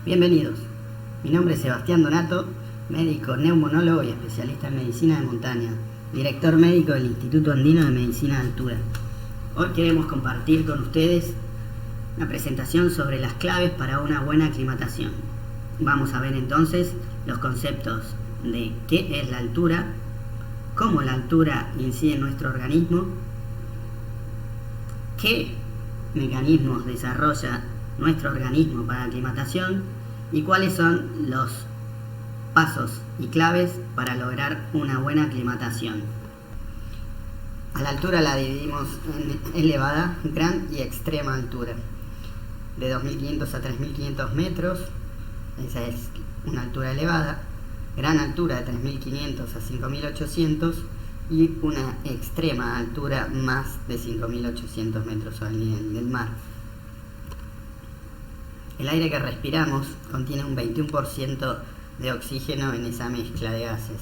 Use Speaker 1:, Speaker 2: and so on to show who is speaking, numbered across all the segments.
Speaker 1: Bienvenidos, mi nombre es Sebastián Donato, médico neumonólogo y especialista en medicina de montaña, director médico del Instituto Andino de Medicina de Altura. Hoy queremos compartir con ustedes una presentación sobre las claves para una buena aclimatación. Vamos a ver entonces los conceptos de qué es la altura, cómo la altura incide en nuestro organismo, qué mecanismos desarrolla nuestro organismo para la aclimatación y cuáles son los pasos y claves para lograr una buena aclimatación. A la altura la dividimos en elevada, gran y extrema altura. De 2.500 a 3.500 metros, esa es una altura elevada. Gran altura de 3.500 a 5.800 y una extrema altura más de 5.800 metros sobre el nivel del mar. El aire que respiramos contiene un 21% de oxígeno en esa mezcla de gases.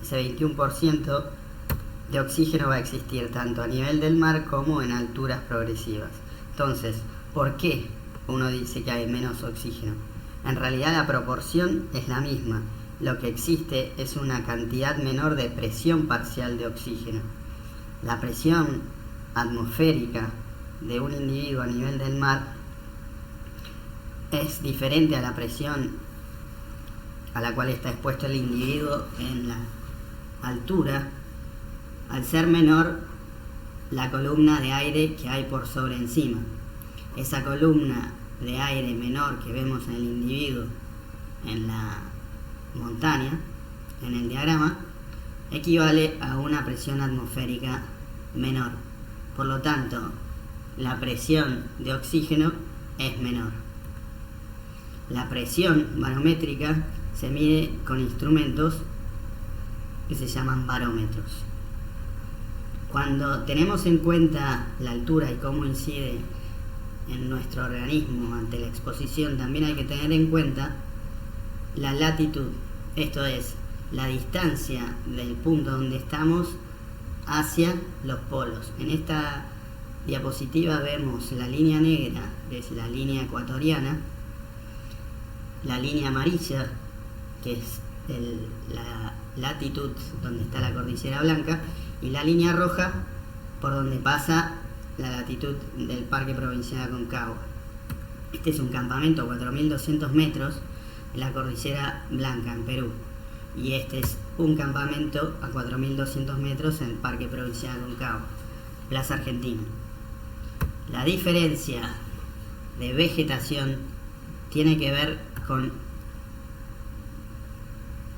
Speaker 1: Ese 21% de oxígeno va a existir tanto a nivel del mar como en alturas progresivas. Entonces, ¿por qué uno dice que hay menos oxígeno? En realidad la proporción es la misma. Lo que existe es una cantidad menor de presión parcial de oxígeno. La presión atmosférica de un individuo a nivel del mar es diferente a la presión a la cual está expuesto el individuo en la altura, al ser menor la columna de aire que hay por sobre encima. Esa columna de aire menor que vemos en el individuo en la montaña, en el diagrama, equivale a una presión atmosférica menor. Por lo tanto, la presión de oxígeno es menor. La presión barométrica se mide con instrumentos que se llaman barómetros. Cuando tenemos en cuenta la altura y cómo incide en nuestro organismo ante la exposición, también hay que tener en cuenta la latitud, esto es, la distancia del punto donde estamos hacia los polos. En esta diapositiva vemos la línea negra, que es la línea ecuatoriana, la línea amarilla, que es la latitud donde está la cordillera blanca, y la línea roja por donde pasa la latitud del Parque Provincial Aconcagua. Este es un campamento a 4.200 metros en la cordillera blanca en Perú, y este es un campamento a 4.200 metros en el Parque Provincial Aconcagua, Plaza Argentina. La diferencia de vegetación tiene que ver con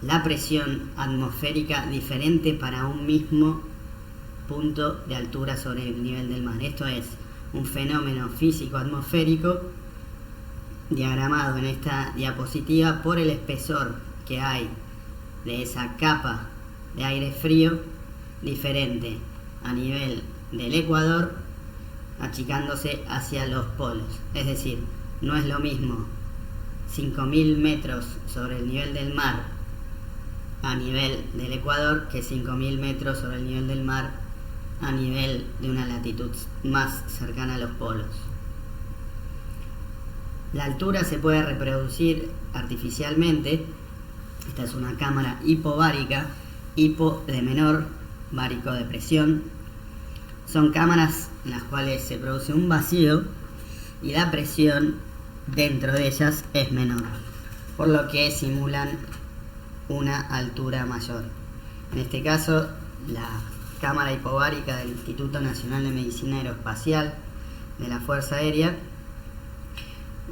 Speaker 1: la presión atmosférica diferente para un mismo punto de altura sobre el nivel del mar. Esto es un fenómeno físico atmosférico diagramado en esta diapositiva por el espesor que hay de esa capa de aire frío diferente a nivel del ecuador, achicándose hacia los polos. Es decir, no es lo mismo 5.000 metros sobre el nivel del mar a nivel del ecuador que 5.000 metros sobre el nivel del mar a nivel de una latitud más cercana a los polos. La altura se puede reproducir artificialmente. Esta es una cámara hipovárica, hipo de menor, várico de presión. Son cámaras en las cuales se produce un vacío y la presión dentro de ellas es menor, por lo que simulan una altura mayor. En este caso, la cámara hipovárica del Instituto Nacional de Medicina Aeroespacial de la Fuerza Aérea,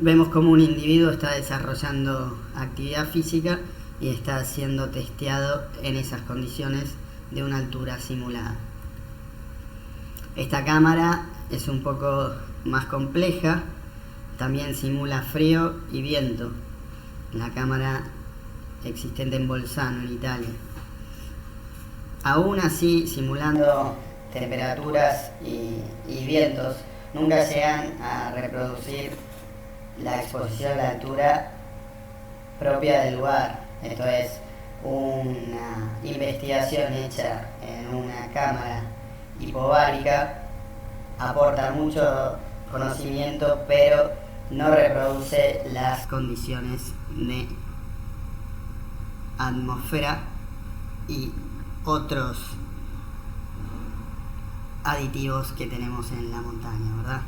Speaker 1: vemos como un individuo está desarrollando actividad física y está siendo testeado en esas condiciones de una altura simulada. Esta cámara es un poco más compleja, también simula frío y viento. La cámara existente en Bolzano, en Italia. Aún así, simulando temperaturas y vientos, nunca llegan a reproducir la exposición a la altura propia del lugar. Esto es una investigación hecha en una cámara hipovárica, aporta mucho conocimiento, pero no reproduce las condiciones de atmósfera y otros aditivos que tenemos en la montaña, ¿verdad?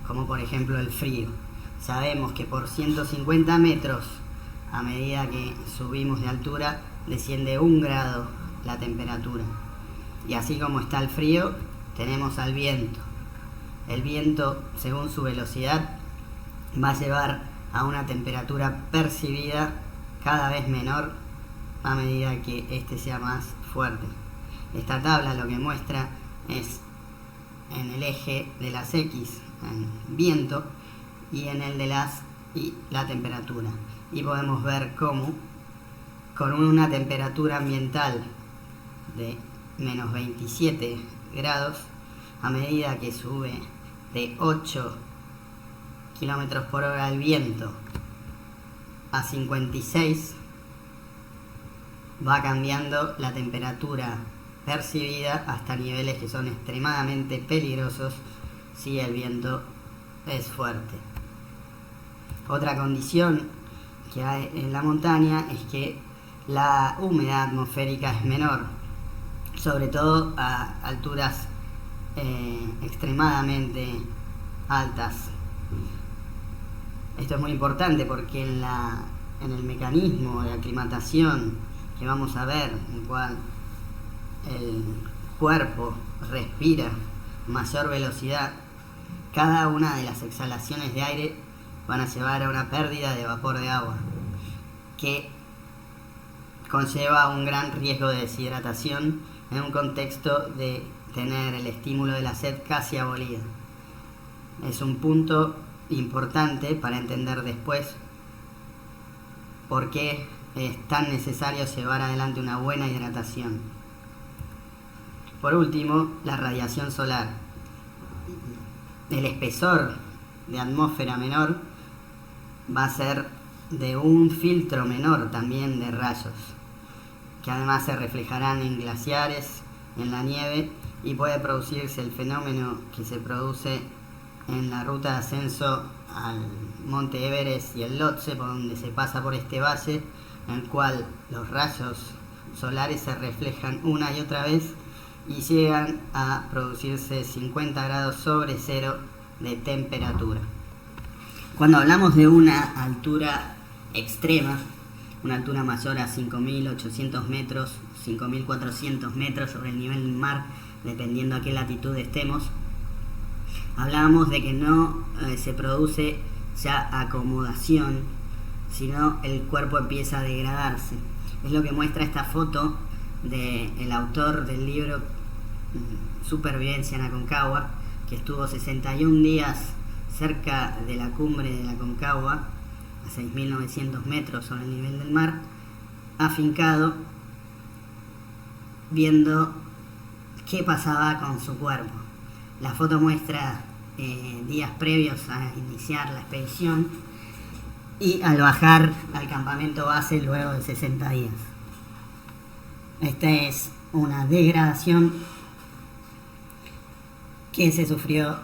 Speaker 1: Como por ejemplo el frío. Sabemos que por 150 metros, a medida que subimos de altura, desciende 1 grado la temperatura. Y así como está el frío, tenemos al viento. El viento, según su velocidad, va a llevar a una temperatura percibida cada vez menor a medida que este sea más fuerte. Esta tabla lo que muestra es en el eje de las X, en viento, y en el de las Y, la temperatura. Y podemos ver cómo con una temperatura ambiental de menos 27 grados, a medida que sube de 8 kilómetros por hora el viento a 56, va cambiando la temperatura percibida hasta niveles que son extremadamente peligrosos si el viento es fuerte. Otra condición que hay en la montaña es que la humedad atmosférica es menor, sobre todo a alturas extremadamente altas. Esto es muy importante porque en el mecanismo de aclimatación que vamos a ver, en el cual el cuerpo respira mayor velocidad, cada una de las exhalaciones de aire van a llevar a una pérdida de vapor de agua, que conlleva un gran riesgo de deshidratación en un contexto de tener el estímulo de la sed casi abolido. Es un punto importante para entender después por qué es tan necesario llevar adelante una buena hidratación. Por último, la radiación solar. El espesor de atmósfera menor va a ser de un filtro menor también de rayos, que además se reflejarán en glaciares, en la nieve, y puede producirse el fenómeno que se produce en la ruta de ascenso al monte Everest y el Lhotse, por donde se pasa por este valle, en el cual los rayos solares se reflejan una y otra vez y llegan a producirse 50 grados sobre cero de temperatura. Cuando hablamos de una altura extrema, una altura mayor a 5.800 metros, 5.400 metros sobre el nivel del mar, dependiendo a qué latitud estemos, hablábamos de que no se produce ya acomodación, sino el cuerpo empieza a degradarse. Es lo que muestra esta foto del autor del libro Supervivencia en Aconcagua, que estuvo 61 días cerca de la cumbre de la Aconcagua, a 6.900 metros sobre el nivel del mar, afincado, viendo qué pasaba con su cuerpo. La foto muestra días previos a iniciar la expedición y al bajar al campamento base luego de 60 días. Esta es una degradación que se sufrió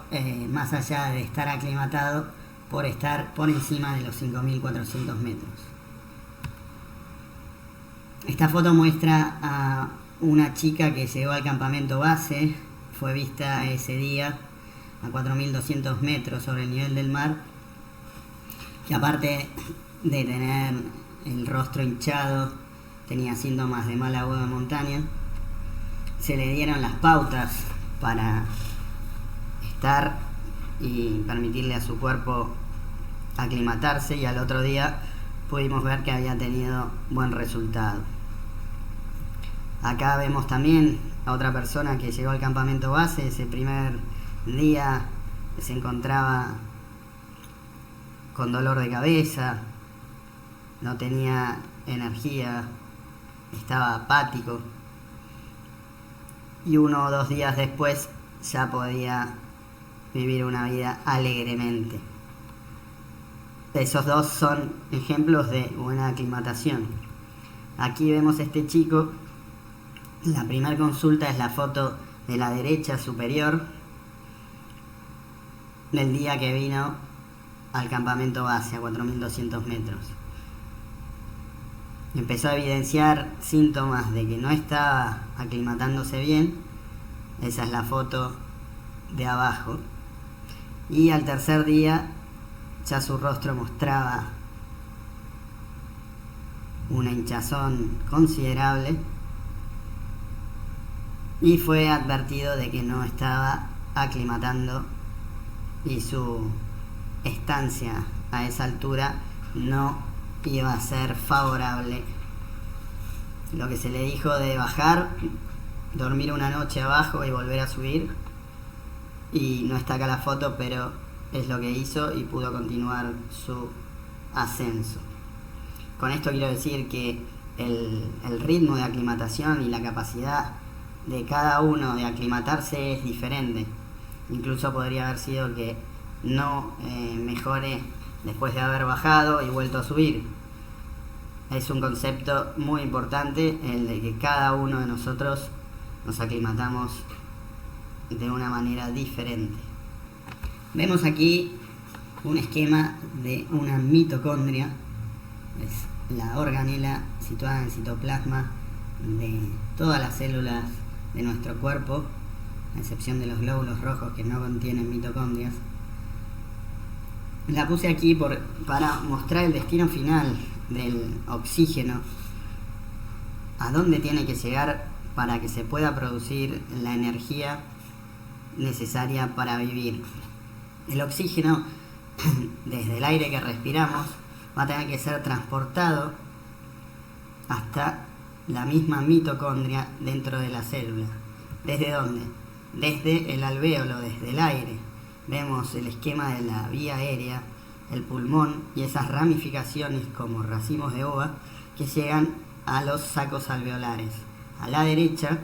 Speaker 1: más allá de estar aclimatado por estar por encima de los 5.400 metros. Esta foto muestra a una chica que llegó al campamento base, fue vista ese día a 4.200 metros sobre el nivel del mar, que aparte de tener el rostro hinchado, tenía síntomas de mal agua de montaña. Se le dieron las pautas para estar y permitirle a su cuerpo aclimatarse, y al otro día pudimos ver que había tenido buen resultado. Acá vemos también a otra persona que llegó al campamento base. Ese primer día se encontraba con dolor de cabeza, no tenía energía, estaba apático, y 1 o 2 días después ya podía vivir una vida alegremente. Esos dos son ejemplos de buena aclimatación. Aquí vemos a este chico. La primera consulta es la foto de la derecha superior del día que vino al campamento base a 4.200 metros. Empezó a evidenciar síntomas de que no estaba aclimatándose bien. Esa es la foto de abajo. Y al tercer día ya su rostro mostraba una hinchazón considerable y fue advertido de que no estaba aclimatando y su estancia a esa altura no iba a ser favorable. Lo que se le dijo de bajar, dormir una noche abajo y volver a subir, y no está acá la foto, pero es lo que hizo y pudo continuar su ascenso. Con esto quiero decir que el ritmo de aclimatación y la capacidad de cada uno de aclimatarse es diferente. Incluso podría haber sido que no mejore después de haber bajado y vuelto a subir. Es un concepto muy importante el de que cada uno de nosotros nos aclimatamos de una manera diferente. Vemos aquí un esquema de una mitocondria. Es la organela situada en el citoplasma de todas las células de nuestro cuerpo, a excepción de los glóbulos rojos que no contienen mitocondrias. La puse aquí para mostrar el destino final del oxígeno, a dónde tiene que llegar para que se pueda producir la energía necesaria para vivir. El oxígeno, desde el aire que respiramos, va a tener que ser transportado hasta la misma mitocondria dentro de la célula. ¿Desde dónde? Desde el alvéolo, desde el aire. Vemos el esquema de la vía aérea, el pulmón y esas ramificaciones como racimos de uva que llegan a los sacos alveolares. A la derecha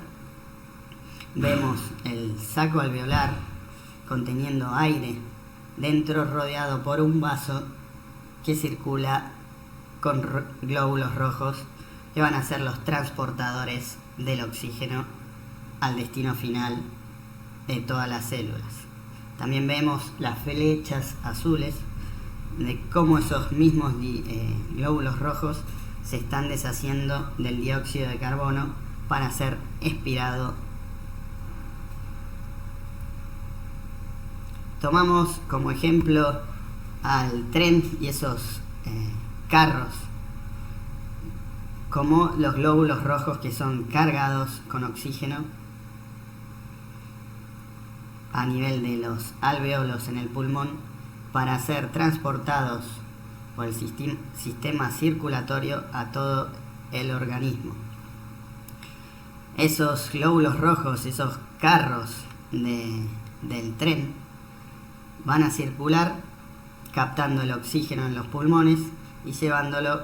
Speaker 1: vemos el saco alveolar conteniendo aire dentro, rodeado por un vaso que circula con glóbulos rojos que van a ser los transportadores del oxígeno al destino final de todas las células. También vemos las flechas azules de cómo esos mismos glóbulos rojos se están deshaciendo del dióxido de carbono para ser expirado. Tomamos como ejemplo al tren y esos carros como los glóbulos rojos que son cargados con oxígeno a nivel de los alvéolos en el pulmón para ser transportados por el sistema circulatorio a todo el organismo. Esos glóbulos rojos, esos carros del tren, van a circular captando el oxígeno en los pulmones y llevándolo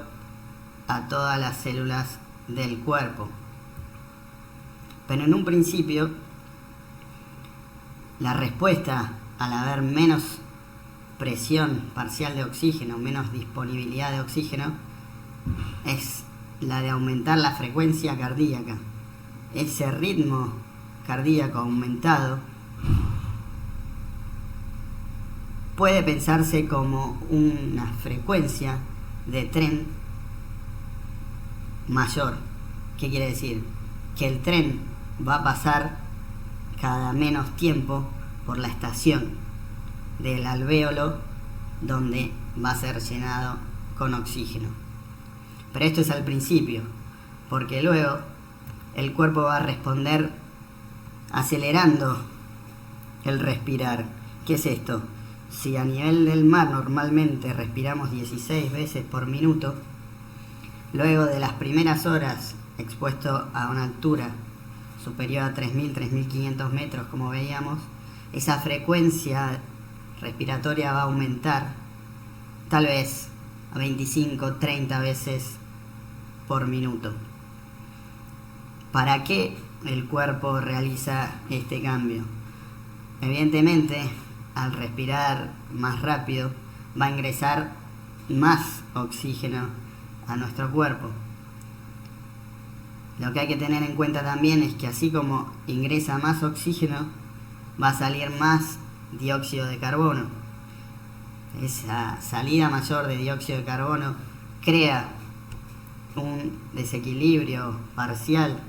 Speaker 1: a todas las células del cuerpo. Pero en un principio, la respuesta al haber menos presión parcial de oxígeno, menos disponibilidad de oxígeno, es la de aumentar la frecuencia cardíaca. Ese ritmo cardíaco aumentado puede pensarse como una frecuencia de tren mayor. ¿Qué quiere decir? Que el tren va a pasar cada menos tiempo por la estación del alvéolo donde va a ser llenado con oxígeno. Pero esto es al principio, porque luego el cuerpo va a responder acelerando el respirar. ¿Qué es esto? Si a nivel del mar normalmente respiramos 16 veces por minuto, luego de las primeras horas expuesto a una altura superior a 3.000, 3.500 metros, como veíamos, esa frecuencia respiratoria va a aumentar tal vez a 25, 30 veces por minuto. ¿Para qué el cuerpo realiza este cambio? Evidentemente, al respirar más rápido, va a ingresar más oxígeno a nuestro cuerpo. Lo que hay que tener en cuenta también es que así como ingresa más oxígeno, va a salir más dióxido de carbono. esa salida mayor de dióxido de carbono crea un desequilibrio parcial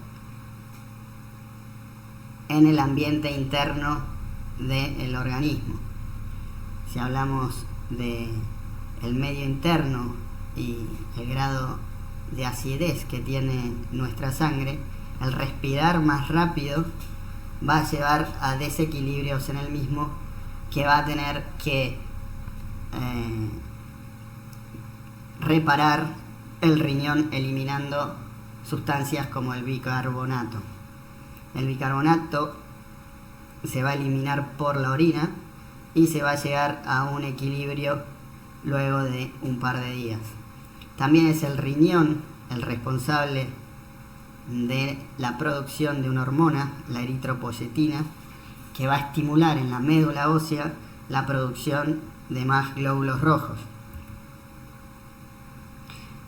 Speaker 1: en el ambiente interno del organismo. Si hablamos de el medio interno y el grado de acidez que tiene nuestra sangre, el respirar más rápido va a llevar a desequilibrios en el mismo, que va a tener que reparar el riñón eliminando sustancias como el bicarbonato. El bicarbonato se va a eliminar por la orina y se va a llegar a un equilibrio luego de un par de días. También es el riñón el responsable de la producción de una hormona, la eritropoyetina, que va a estimular en la médula ósea la producción de más glóbulos rojos.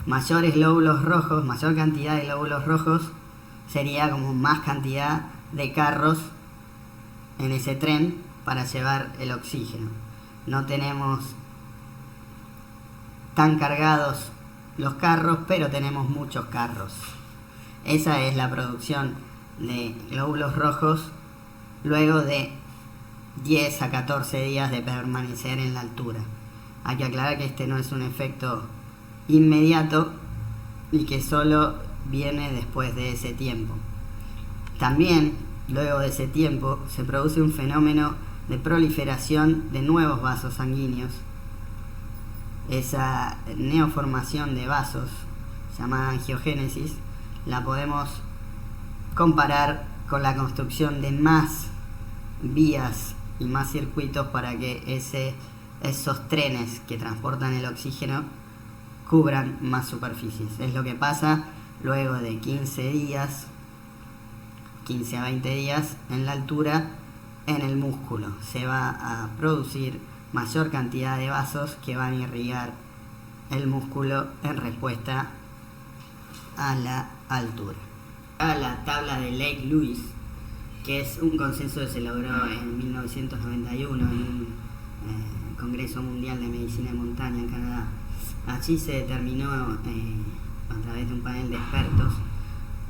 Speaker 1: Mayores glóbulos rojos, mayor cantidad de glóbulos rojos, sería como más cantidad de carros en ese tren para llevar el oxígeno. No tenemos tan cargados los carros, pero tenemos muchos carros. Esa es la producción de glóbulos rojos luego de 10 a 14 días de permanecer en la altura. Hay que aclarar que este no es un efecto inmediato y que solo viene después de ese tiempo. También, luego de ese tiempo, se produce un fenómeno de proliferación de nuevos vasos sanguíneos. Esa neoformación de vasos, llamada angiogénesis, la podemos comparar con la construcción de más vías y más circuitos para que esos trenes que transportan el oxígeno cubran más superficies. Es lo que pasa luego de 15 a 20 días en la altura en el músculo. Se va a producir mayor cantidad de vasos que van a irrigar el músculo en respuesta a la altura. La tabla de Lake-Lewis, que es un consenso que se logró en 1991 en un Congreso Mundial de Medicina de Montaña en Canadá. Allí se determinó a través de un panel de expertos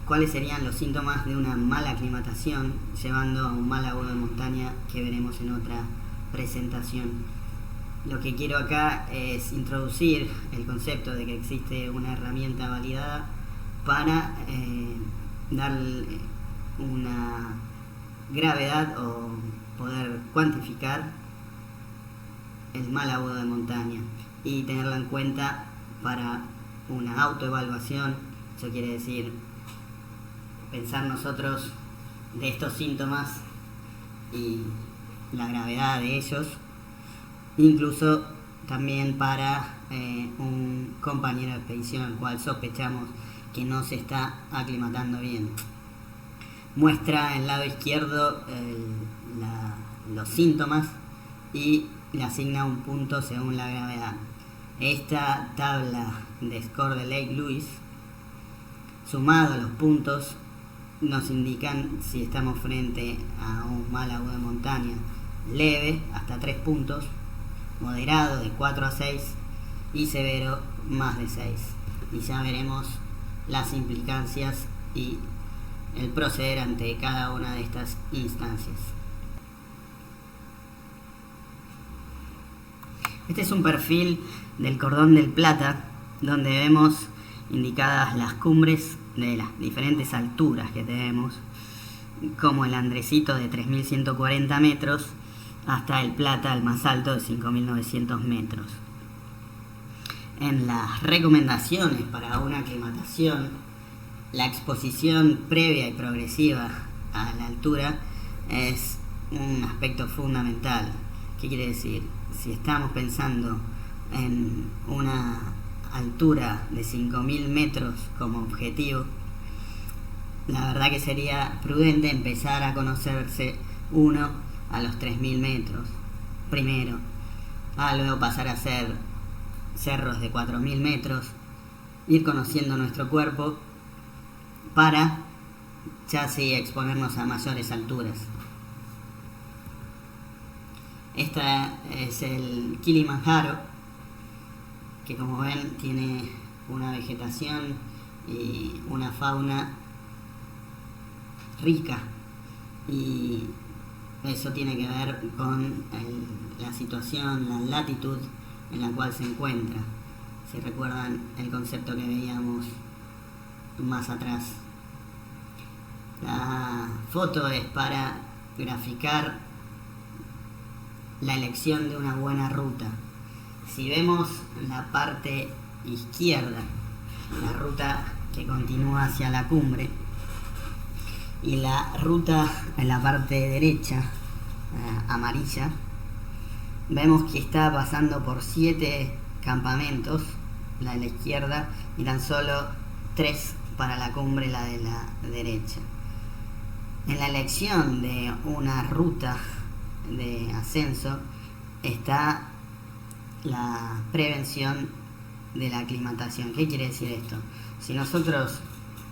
Speaker 1: cuáles serían los síntomas de una mala aclimatación, llevando a un mal agudo de montaña, que veremos en otra presentación. Lo que quiero acá es introducir el concepto de que existe una herramienta validada para darle una gravedad o poder cuantificar el mal agudo de montaña y tenerlo en cuenta para una autoevaluación. Eso quiere decir pensar nosotros de estos síntomas y la gravedad de ellos, incluso también para un compañero de expedición al cual sospechamos que no se está aclimatando bien. Muestra en el lado izquierdo los síntomas y le asigna un punto según la gravedad. Esta tabla de score de Lake-Lewis, sumado a los puntos, nos indican si estamos frente a un mal agudo de montaña leve hasta 3 puntos, moderado de 4 a 6 y severo más de 6. Y ya veremos las implicancias y el proceder ante cada una de estas instancias. Este es un perfil del Cordón del Plata, donde vemos indicadas las cumbres de las diferentes alturas que tenemos, como el Andresito de 3.140 metros hasta el Plata, el más alto, de 5.900 metros. En las recomendaciones para una aclimatación, la exposición previa y progresiva a la altura es un aspecto fundamental. ¿Qué quiere decir? Si estamos pensando en una altura de 5.000 metros como objetivo, la verdad que sería prudente empezar a conocerse uno a los 3.000 metros primero, a luego pasar a hacer cerros de 4.000 metros, ir conociendo nuestro cuerpo para ya sí exponernos a mayores alturas. Este es el Kilimanjaro, que como ven tiene una vegetación y una fauna rica, y eso tiene que ver con la situación, la latitud en la cual se encuentra. Si recuerdan el concepto que veíamos más atrás. La foto es para graficar la elección de una buena ruta. Si vemos la parte izquierda, la ruta que continúa hacia la cumbre, y la ruta en la parte derecha, amarilla, vemos que está pasando por 7 campamentos, la de la izquierda, y tan solo 3 para la cumbre, la de la derecha. En la elección de una ruta de ascenso está la prevención de la aclimatación. ¿Qué quiere decir esto? Si nosotros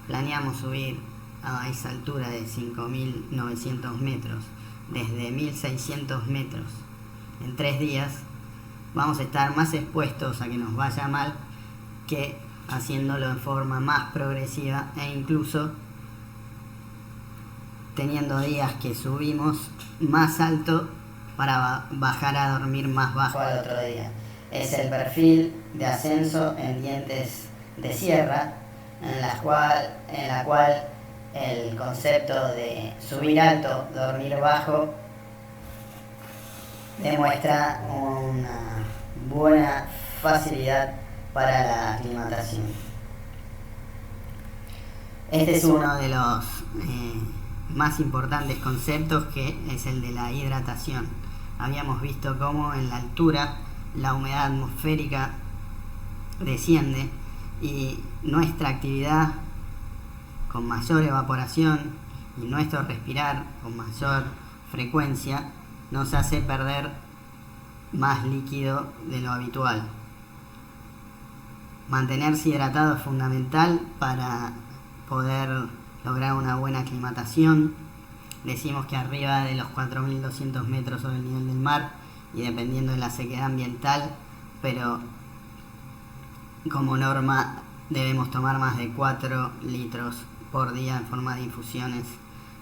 Speaker 1: planeamos subir a esa altura de 5.900 metros, desde 1.600 metros, en 3 días, vamos a estar más expuestos a que nos vaya mal que haciéndolo en forma más progresiva, e incluso teniendo días que subimos más alto para bajar a dormir más bajo al otro día. Es el perfil de ascenso en dientes de sierra, en la cual el concepto de subir alto, dormir bajo, demuestra una buena facilidad para la aclimatación. Este es uno de los más importantes conceptos, que es el de la hidratación. Habíamos visto cómo en la altura la humedad atmosférica desciende y nuestra actividad con mayor evaporación y nuestro respirar con mayor frecuencia nos hace perder más líquido de lo habitual. Mantenerse hidratado es fundamental para poder lograr una buena aclimatación. Decimos que arriba de los 4.200 metros sobre el nivel del mar, y dependiendo de la sequedad ambiental, pero como norma debemos tomar más de 4 litros por día en forma de infusiones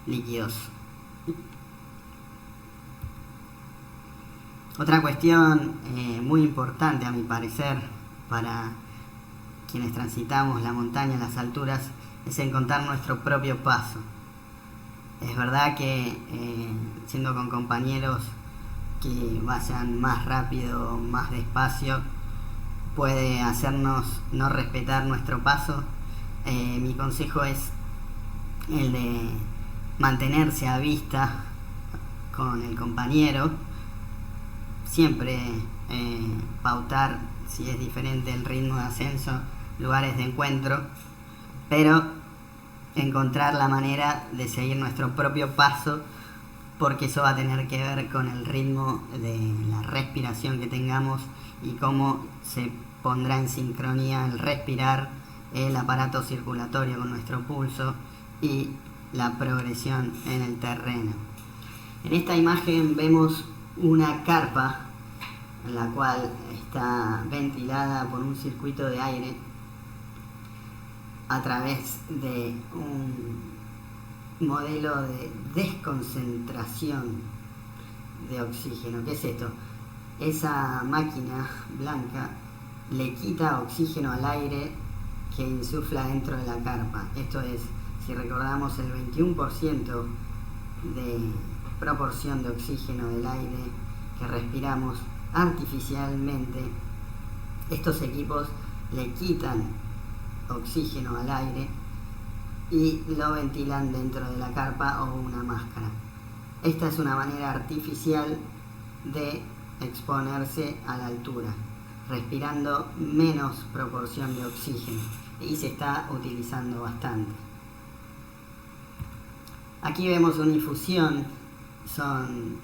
Speaker 1: líquidos. Otra cuestión muy importante, a mi parecer, para quienes transitamos la montaña, las alturas, es encontrar nuestro propio paso. Es verdad que siendo con compañeros que vayan más rápido, más despacio, puede hacernos no respetar nuestro paso. Mi consejo es el de mantenerse a vista con el compañero, siempre pautar, si es diferente el ritmo de ascenso, lugares de encuentro, pero encontrar la manera de seguir nuestro propio paso, porque eso va a tener que ver con el ritmo de la respiración que tengamos y cómo se pondrá en sincronía el respirar, el aparato circulatorio con nuestro pulso y la progresión en el terreno. En esta imagen vemos una carpa, en la cual está ventilada por un circuito de aire a través de un modelo de desconcentración de oxígeno. ¿Qué es esto? Esa máquina blanca le quita oxígeno al aire que insufla dentro de la carpa. Esto es, si recordamos, el 21% de proporción de oxígeno del aire que respiramos artificialmente. Estos equipos le quitan oxígeno al aire y lo ventilan dentro de la carpa o una máscara. Esta es una manera artificial de exponerse a la altura, respirando menos proporción de oxígeno, y se está utilizando bastante. Aquí vemos una infusión, son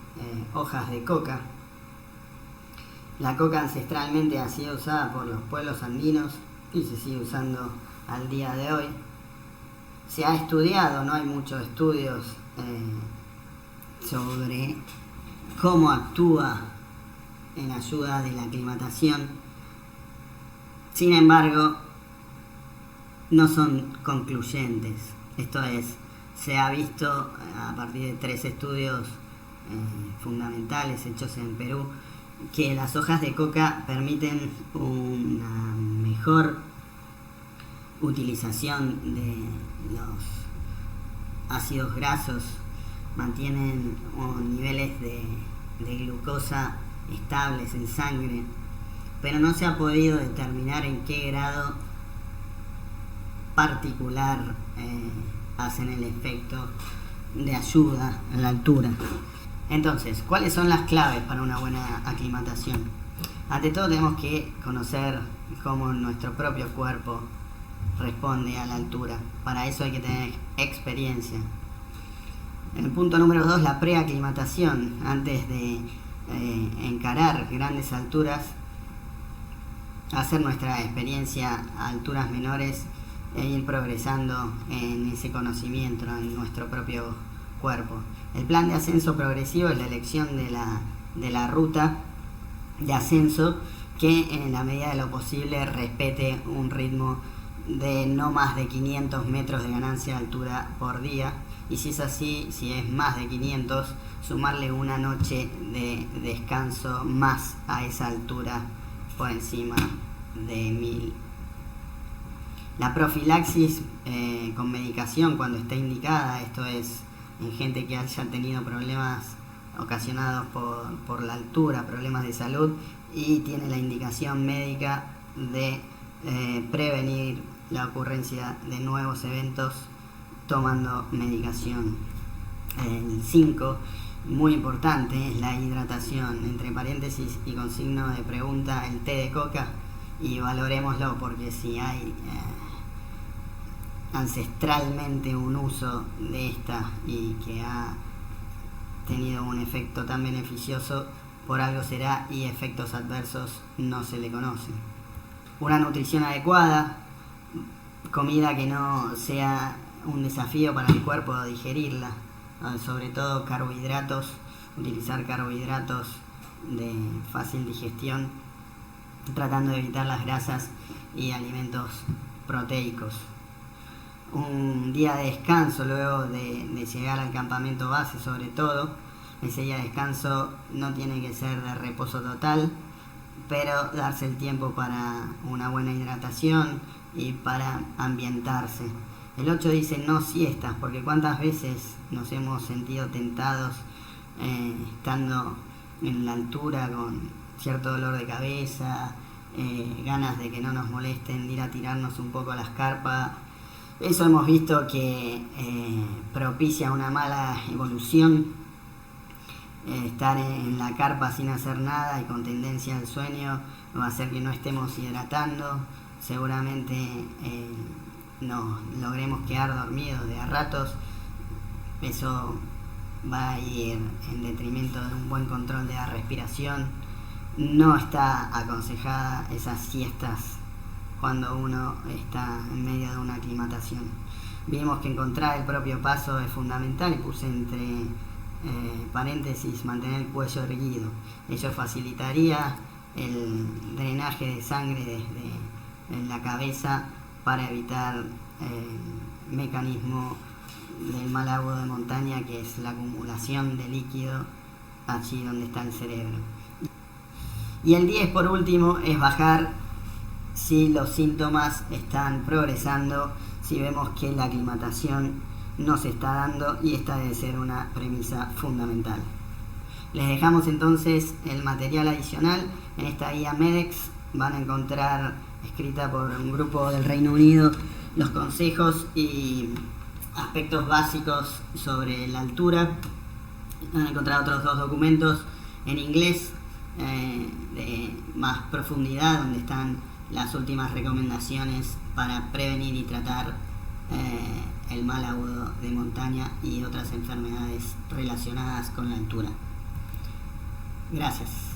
Speaker 1: hojas de coca. La coca ancestralmente ha sido usada por los pueblos andinos y se sigue usando al día de hoy. Se ha estudiado, no hay muchos estudios sobre cómo actúa en ayuda de la aclimatación. Sin embargo, no son concluyentes. Esto es, se ha visto a partir de 3 estudios fundamentales hechos en Perú que las hojas de coca permiten una mejor utilización de los ácidos grasos, mantienen niveles de glucosa estables en sangre, pero no se ha podido determinar en qué grado particular hacen el efecto de ayuda en la altura. Entonces, ¿cuáles son las claves para una buena aclimatación? Ante todo tenemos que conocer cómo nuestro propio cuerpo responde a la altura. Para eso hay que tener experiencia. El punto número 2, la preaclimatación. Antes de encarar grandes alturas, hacer nuestra experiencia a alturas menores e ir progresando en ese conocimiento en nuestro propio cuerpo. El plan de ascenso progresivo es la elección de la ruta de ascenso que en la medida de lo posible respete un ritmo de no más de 500 metros de ganancia de altura por día, y si es así, si es más de 500, sumarle una noche de descanso más a esa altura por encima de 1000. La profilaxis con medicación cuando está indicada, esto es en gente que haya tenido problemas ocasionados por la altura, problemas de salud, y tiene la indicación médica de prevenir la ocurrencia de nuevos eventos tomando medicación. El 5, muy importante, es la hidratación, entre paréntesis y con signo de pregunta, el té de coca, y valorémoslo porque si hay ancestralmente un uso de esta y que ha tenido un efecto tan beneficioso, por algo será, y efectos adversos no se le conocen. Una nutrición adecuada, comida que no sea un desafío para el cuerpo digerirla, sobre todo carbohidratos, utilizar carbohidratos de fácil digestión, tratando de evitar las grasas y alimentos proteicos. Un día de descanso luego de llegar al campamento base, sobre todo. Ese día de descanso no tiene que ser de reposo total, pero darse el tiempo para una buena hidratación y para ambientarse. El 8 dice no siestas, porque cuántas veces nos hemos sentido tentados estando en la altura con cierto dolor de cabeza, ganas de que no nos molesten, de ir a tirarnos un poco a las carpas. Eso hemos visto que propicia una mala evolución, estar en la carpa sin hacer nada y con tendencia al sueño va a hacer que no estemos hidratando, seguramente nos logremos quedar dormidos de a ratos. Eso va a ir en detrimento de un buen control de la respiración. No está aconsejada esas siestas cuando uno está en medio de una aclimatación. Vimos que encontrar el propio paso es fundamental, y puse entre paréntesis mantener el cuello erguido. Ello facilitaría el drenaje de sangre desde la cabeza para evitar el mecanismo del mal agudo de montaña, que es la acumulación de líquido allí donde está el cerebro. Y el 10, por último, es bajar si los síntomas están progresando, si vemos que la aclimatación no se está dando, y esta debe ser una premisa fundamental. Les dejamos entonces el material adicional. En esta guía MEDEX van a encontrar, escrita por un grupo del Reino Unido, los consejos y aspectos básicos sobre la altura. Van a encontrar otros 2 documentos en inglés de más profundidad, donde están las últimas recomendaciones para prevenir y tratar el mal agudo de montaña y otras enfermedades relacionadas con la altura. Gracias.